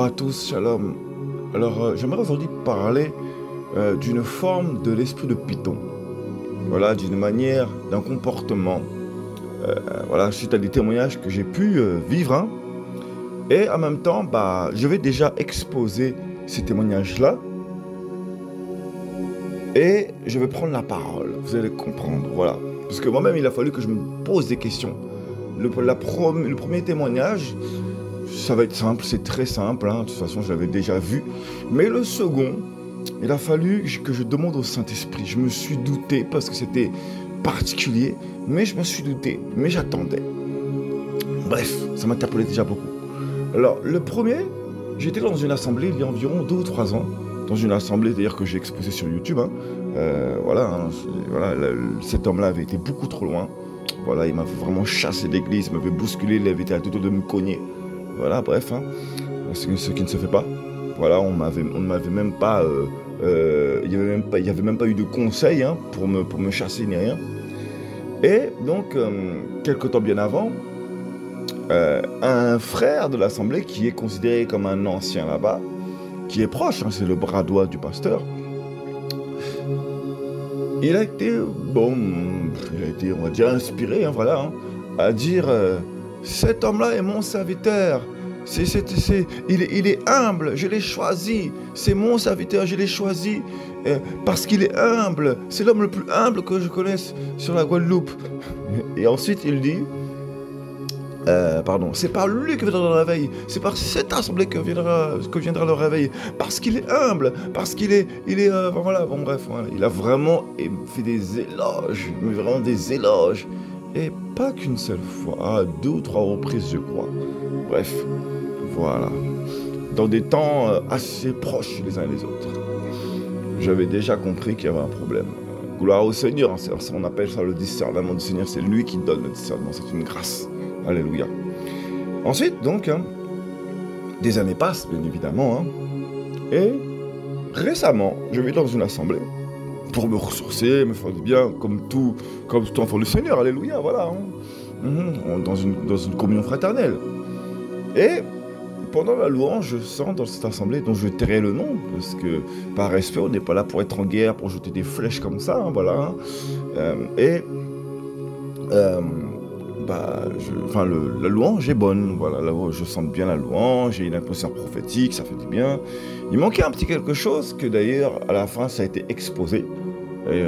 à tous, shalom. Alors, j'aimerais aujourd'hui parler d'une forme de l'esprit de Python. Voilà, d'une manière, d'un comportement. Voilà, suite à des témoignages que j'ai pu vivre. Hein. Et en même temps, je vais déjà exposer ces témoignages-là. Et je vais prendre la parole. Vous allez comprendre, voilà. Parce que moi-même, il a fallu que je me pose des questions. Le premier témoignage, ça va être simple, c'est très simple, hein. De toute façon je l'avais déjà vu. Mais le second, il a fallu que je demande au Saint-Esprit. Je me suis douté parce que c'était particulier, mais je me suis douté, mais j'attendais. Bref, ça m'interpellait déjà beaucoup. Alors le premier, j'étais dans une assemblée il y a environ 2 ou 3 ans, dans une assemblée d'ailleurs que j'ai exposée sur YouTube. Hein. Cet homme-là avait été beaucoup trop loin. Voilà, il m'avait vraiment chassé d'église, il m'avait bousculé, il avait été à tout de me cogner. Voilà, bref, hein, ce qui ne se fait pas. Voilà, on ne m'avait même pas, il y avait même pas eu de conseil hein, pour me chasser ni rien. Et donc, quelque temps bien avant, un frère de l'assemblée qui est considéré comme un ancien là-bas, qui est proche, hein, c'est le bras droit du pasteur. Il a été, on va dire, inspiré, hein, voilà, hein, à dire cet homme-là est mon serviteur. Il est humble, je l'ai choisi. C'est mon serviteur, je l'ai choisi parce qu'il est humble. C'est l'homme le plus humble que je connaisse sur la Guadeloupe. Et ensuite, il dit c'est par lui que viendra le réveil, c'est par cette assemblée que viendra le réveil, parce qu'il est humble, parce qu'il est, voilà, il a vraiment fait des éloges, mais vraiment des éloges, et pas qu'une seule fois, à 2 ou 3 reprises, je crois. Bref, voilà, dans des temps assez proches les uns les autres. J'avais déjà compris qu'il y avait un problème. Gloire au Seigneur, on appelle ça le discernement du Seigneur, c'est lui qui donne le discernement, c'est une grâce. Alléluia. Ensuite, donc, hein, des années passent, bien évidemment, hein, et récemment, je vais dans une assemblée pour me ressourcer, me faire du bien, comme tout enfant du Seigneur, alléluia, voilà, hein, dans une communion fraternelle. Et pendant la louange, je sens dans cette assemblée, dont je tairai le nom, parce que par respect, on n'est pas là pour être en guerre, pour jeter des flèches comme ça, hein, voilà. Hein, la louange est bonne, voilà, là, je sens bien la louange, j'ai une impression prophétique, ça fait du bien. Il manquait un petit quelque chose que d'ailleurs, à la fin, ça a été exposé, et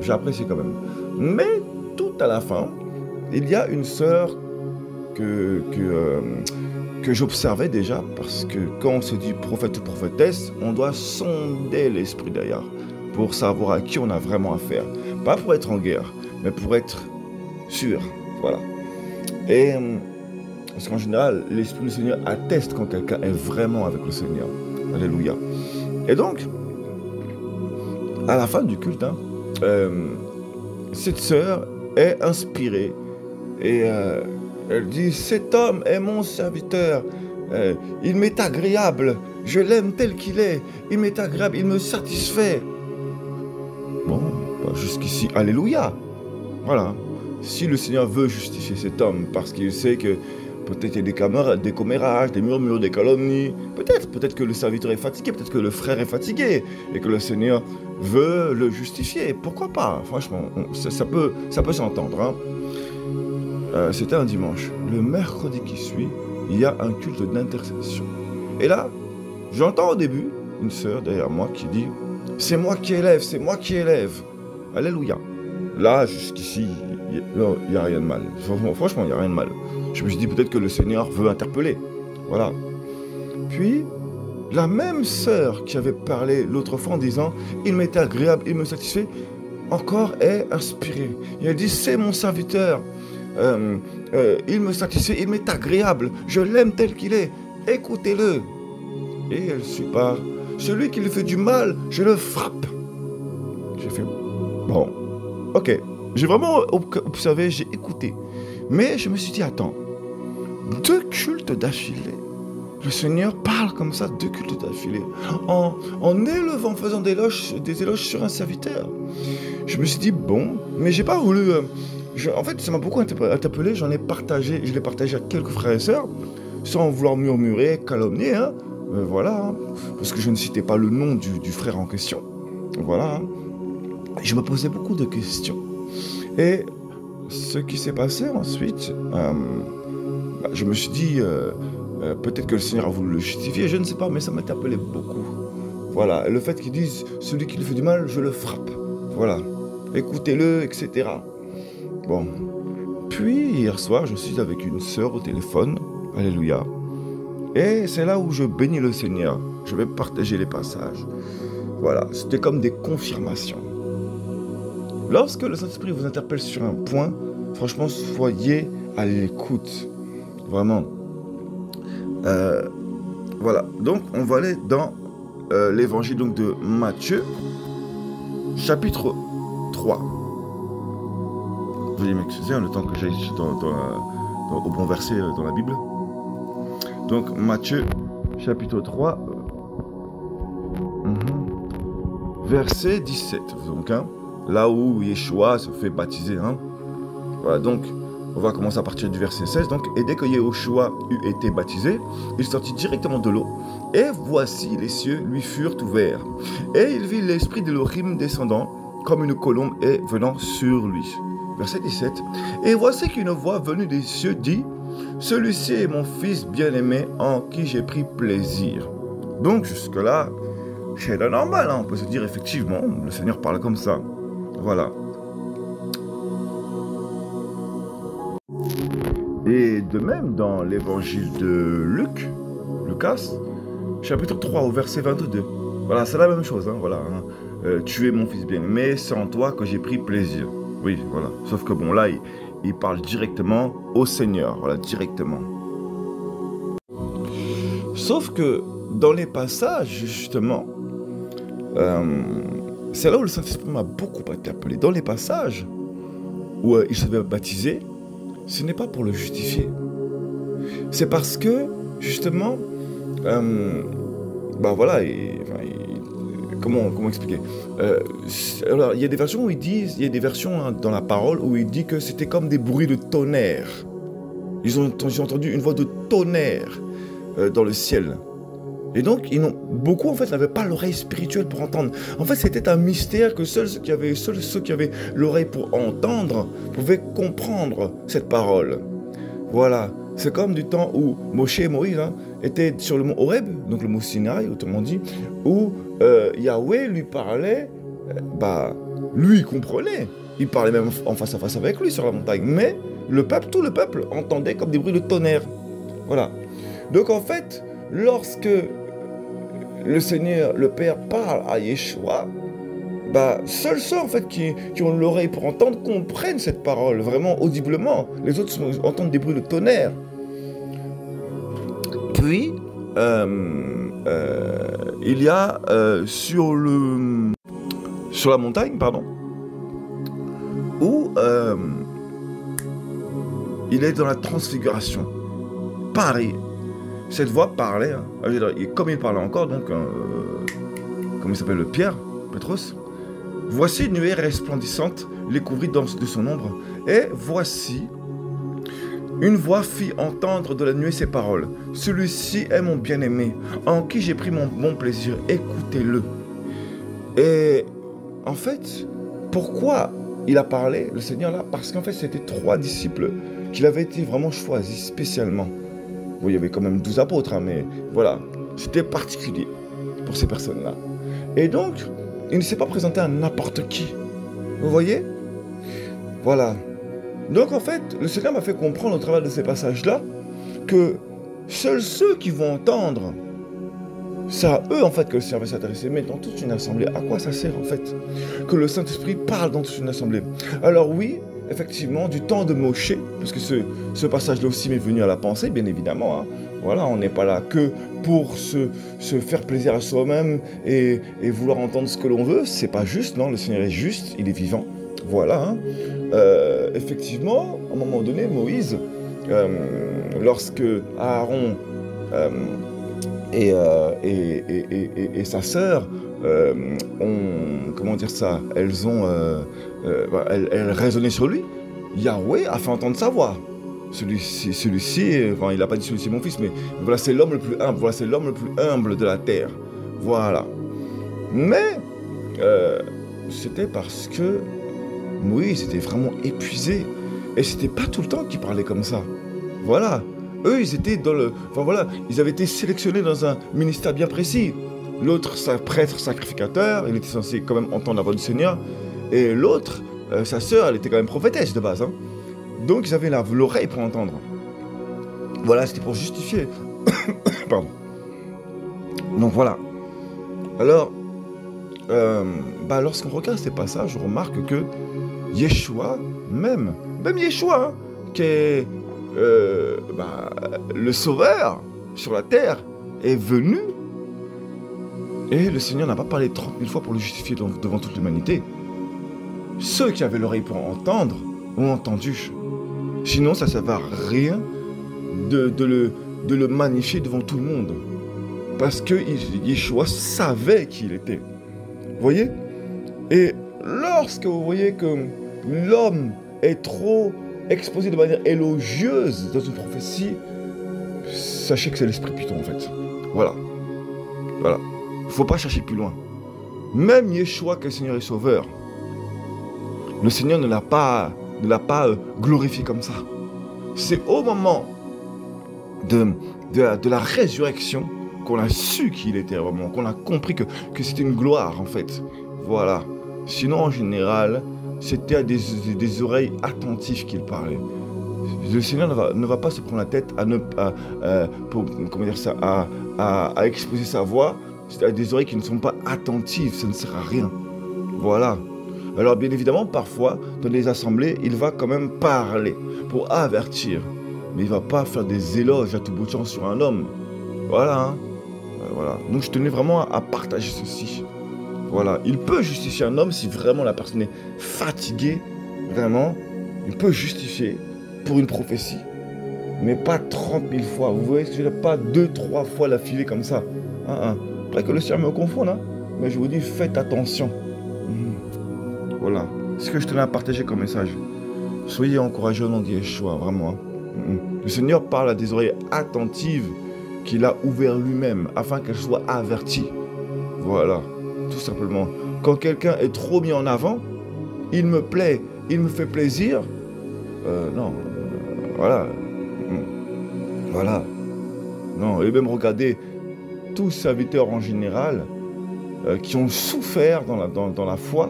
j'ai apprécié quand même. Mais tout à la fin, il y a une sœur que j'observais déjà, parce que quand on se dit prophète ou prophétesse, on doit sonder l'esprit derrière, pour savoir à qui on a vraiment affaire. Pas pour être en guerre, mais pour être sûr, voilà. Et parce qu'en général, l'Esprit du Seigneur atteste quand quelqu'un est vraiment avec le Seigneur. Alléluia. Et donc, à la fin du culte, hein, cette sœur est inspirée. Et elle dit, cet homme est mon serviteur. Il m'est agréable. Je l'aime tel qu'il est. Il m'est agréable. Il me satisfait. Bon, jusqu'ici, alléluia. Voilà. Si le Seigneur veut justifier cet homme parce qu'il sait que peut-être il y a des commérages, des murmures, des calomnies, peut-être que le serviteur est fatigué, peut-être que le frère est fatigué et que le Seigneur veut le justifier. Pourquoi pas? Franchement, ça peut s'entendre. Hein. C'était un dimanche. Le mercredi qui suit, il y a un culte d'intercession. Et là, j'entends au début une sœur derrière moi qui dit « C'est moi qui élève, c'est moi qui élève. » Alléluia. Là, jusqu'ici, il n'y a rien de mal. Franchement, il n'y a rien de mal. Je me suis dit peut-être que le Seigneur veut interpeller. Voilà. Puis, la même sœur qui avait parlé l'autre fois en disant « Il m'est agréable, il me satisfait », encore est inspirée. Et elle dit « C'est mon serviteur. Il me satisfait, il m'est agréable. Je l'aime tel qu'il est. Écoutez-le. » Et elle suit par « Celui qui lui fait du mal, je le frappe. » J'ai fait « Bon, ok. » J'ai vraiment observé, j'ai écouté. Mais je me suis dit, attends, 2 cultes d'affilée. Le Seigneur parle comme ça, 2 cultes d'affilée. En élevant, faisant des éloges sur un serviteur. Je me suis dit, bon, mais j'ai pas voulu... en fait, ça m'a beaucoup interpellé, je l'ai partagé à quelques frères et sœurs, sans vouloir murmurer, calomnier, hein. voilà, hein, parce que je ne citais pas le nom du frère en question. Voilà, hein. Je me posais beaucoup de questions. Et ce qui s'est passé ensuite, je me suis dit, peut-être que le Seigneur a voulu le justifier, je ne sais pas, mais ça m'interpellait beaucoup. Voilà, et le fait qu'ils disent, celui qui lui fait du mal, je le frappe. Voilà, écoutez-le, etc. Bon, puis hier soir, je suis avec une sœur au téléphone, alléluia, et c'est là où je bénis le Seigneur. Je vais partager les passages. Voilà, c'était comme des confirmations. Lorsque le Saint-Esprit vous interpelle sur un point, franchement, soyez à l'écoute. Vraiment. Voilà, donc on va aller dans l'évangile donc, de Matthieu, chapitre 3. Veuillez m'excuser, le temps que j'aille au bon verset dans la Bible. Donc Matthieu, chapitre 3, verset 17. Donc, hein, là où Yeshua se fait baptiser. Hein. Voilà, donc on va commencer à partir du verset 16. Donc, et dès que Yeshua eut été baptisé, il sortit directement de l'eau. Et voici, les cieux lui furent ouverts. Et il vit l'esprit d'Élohim descendant comme une colombe et venant sur lui. Verset 17. Et voici qu'une voix venue des cieux dit, celui-ci est mon fils bien-aimé en qui j'ai pris plaisir. Donc jusque-là, c'est normal, hein, on peut se dire effectivement, le Seigneur parle comme ça. Voilà. Et de même dans l'évangile de Lucas, chapitre 3 au verset 22. Voilà, c'est la même chose. Hein, voilà, hein. Tu es mon fils bien-aimé, c'est en toi que j'ai pris plaisir. Oui, voilà. Sauf que bon, là, il parle directement au Seigneur. Voilà, directement. Sauf que dans les passages, justement, c'est là où le Saint-Esprit m'a beaucoup interpellé. Dans les passages où il se fait baptiser, ce n'est pas pour le justifier. C'est parce que, justement, voilà, comment expliquer, alors, il y a des versions où ils disent, il y a des versions hein, dans la parole où il dit que c'était comme des bruits de tonnerre. Ils ont entendu une voix de tonnerre dans le ciel. Et donc, beaucoup en fait n'avaient pas l'oreille spirituelle pour entendre. En fait, c'était un mystère que seuls ceux qui avaient l'oreille pour entendre pouvaient comprendre cette parole. Voilà. C'est comme du temps où Moshe et Moïse étaient sur le mont Horeb, donc le mont Sinaï, autrement dit, où Yahweh lui parlait, lui il comprenait. Il parlait même en face à face avec lui sur la montagne. Mais tout le peuple entendait comme des bruits de tonnerre. Voilà. Donc en fait, lorsque le Seigneur, le Père, parle à Yeshua, seuls ceux en fait qui ont l'oreille pour entendre comprennent cette parole vraiment audiblement. Les autres entendent des bruits de tonnerre. Puis il y a sur la montagne, où il est dans la transfiguration. Pareil. Cette voix parlait, hein, comme il parlait encore, donc, comment il s'appelle, Pierre, Pétros. Voici une nuée resplendissante, les couvrit de son ombre, et voici, une voix fit entendre de la nuée ces paroles. Celui-ci est mon bien-aimé, en qui j'ai pris mon bon plaisir, écoutez-le. Et en fait, pourquoi il a parlé, le Seigneur là? Parce qu'en fait, c'était 3 disciples qu'il avait été vraiment choisis spécialement. Bon, il y avait quand même 12 apôtres, hein, mais voilà, c'était particulier pour ces personnes-là. Et donc, il ne s'est pas présenté à n'importe qui. Vous voyez? Voilà. Donc en fait, le Seigneur m'a fait comprendre au travers de ces passages-là que seuls ceux qui vont entendre, c'est à eux en fait que le Seigneur va s'intéresser. Mais dans toute une assemblée, à quoi ça sert en fait que le Saint-Esprit parle dans toute une assemblée? Alors oui, effectivement, du temps de Moshe, parce que ce passage-là aussi m'est venu à la pensée, bien évidemment. Hein. Voilà, on n'est pas là que pour se faire plaisir à soi-même et vouloir entendre ce que l'on veut. C'est pas juste, non, le Seigneur est juste, il est vivant. Voilà. Hein. Effectivement, à un moment donné, Moïse, lorsque Aaron et sa sœur comment dire ça, elles raisonnaient sur lui, Yahweh a fait entendre sa voix. enfin, il n'a pas dit celui-ci est mon fils, mais voilà, c'est l'homme le plus humble. Voilà, c'est l'homme le plus humble de la terre. Voilà. Mais c'était parce que Moïse était vraiment épuisé. Et c'était pas tout le temps qu'il parlait comme ça. Voilà. Eux, ils étaient dans le... Enfin voilà, ils avaient été sélectionnés dans un ministère bien précis. L'autre, prêtre sacrificateur, il était censé quand même entendre la voix du Seigneur. Et l'autre, sa sœur, elle était quand même prophétesse de base. Hein. Donc ils avaient l'oreille pour entendre. Voilà, c'était pour justifier. Pardon. Donc voilà. Alors, lorsqu'on regarde ces passages, on remarque que Yeshua, même Yeshua, hein, qui est le sauveur sur la terre, est venu. Et le Seigneur n'a pas parlé 30 000 fois pour le justifier devant toute l'humanité. Ceux qui avaient l'oreille pour entendre ont entendu. Sinon, ça ne sert à rien de le magnifier devant tout le monde. Parce que Yeshua savait qui il était. Vous voyez? Et lorsque vous voyez que l'homme est trop exposé de manière élogieuse dans une prophétie, sachez que c'est l'esprit Python en fait. Voilà. Voilà. Il ne faut pas chercher plus loin. Même Yeshua, que le Seigneur est sauveur, le Seigneur ne l'a pas glorifié comme ça. C'est au moment de la résurrection qu'on a su qu'il était vraiment, qu'on a compris que c'était une gloire en fait. Voilà. Sinon, en général, c'était à des oreilles attentives qu'il parlait. Le Seigneur ne va pas se prendre la tête à exposer sa voix. C'est à des oreilles qui ne sont pas attentives, ça ne sert à rien. Voilà. Alors bien évidemment, parfois, dans les assemblées, il va quand même parler pour avertir. Mais il ne va pas faire des éloges à tout bout de champ sur un homme. Voilà. Hein. Voilà. Donc je tenais vraiment à partager ceci. Voilà. Il peut justifier un homme si vraiment la personne est fatiguée. Vraiment. Il peut justifier pour une prophétie. Mais pas 30 000 fois. Vous voyez ce que je veux dire? Pas 2-3 fois la filer comme ça. Après que le Seigneur me confonde, hein. Mais je vous dis, faites attention. Voilà. C'est ce que je tenais à partager comme message. Soyez encouragés au nom de Yeshua, vraiment. Hein. Le Seigneur parle à des oreilles attentives qu'il a ouvertes lui-même, afin qu'elles soient averties. Voilà. Tout simplement. Quand quelqu'un est trop mis en avant, il me plaît, il me fait plaisir. Non. Voilà. Voilà. Non. Et même regardez tous serviteurs en général qui ont souffert dans la foi.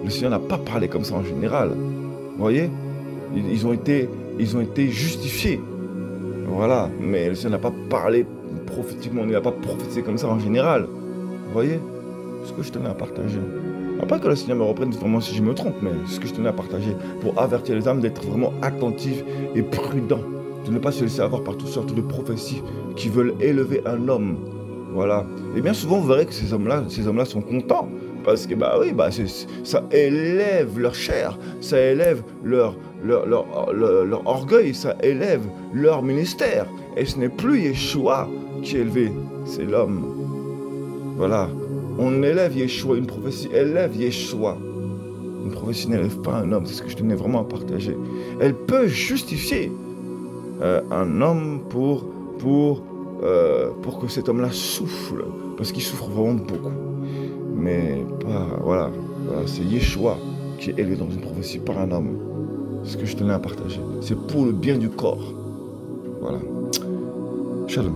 Le Seigneur n'a pas parlé comme ça en général. Vous voyez? Ils ont été justifiés. Voilà. Mais le Seigneur n'a pas parlé prophétiquement. Il n'a pas prophétisé comme ça en général. Vous voyez? C'est ce que je tenais à partager. Après que le Seigneur me reprenne vraiment si je me trompe, mais c'est ce que je tenais à partager pour avertir les âmes d'être vraiment attentifs et prudents. De ne pas se laisser avoir par toutes sortes de prophéties qui veulent élever un homme. Voilà. Et bien souvent, vous verrez que ces hommes-là sont contents. Parce que, ça élève leur chair, ça élève leur orgueil, ça élève leur ministère. Et ce n'est plus Yeshua qui est élevé, c'est l'homme. Voilà. On élève Yeshua, une prophétie élève Yeshua. Une prophétie n'élève pas un homme, c'est ce que je tenais vraiment à partager. Elle peut justifier un homme pour que cet homme-là souffle, parce qu'il souffre vraiment beaucoup. Mais pas, voilà, c'est Yeshua qui est élevé dans une prophétie par un homme. C'est ce que je tenais à partager. C'est pour le bien du corps. Voilà. Shalom.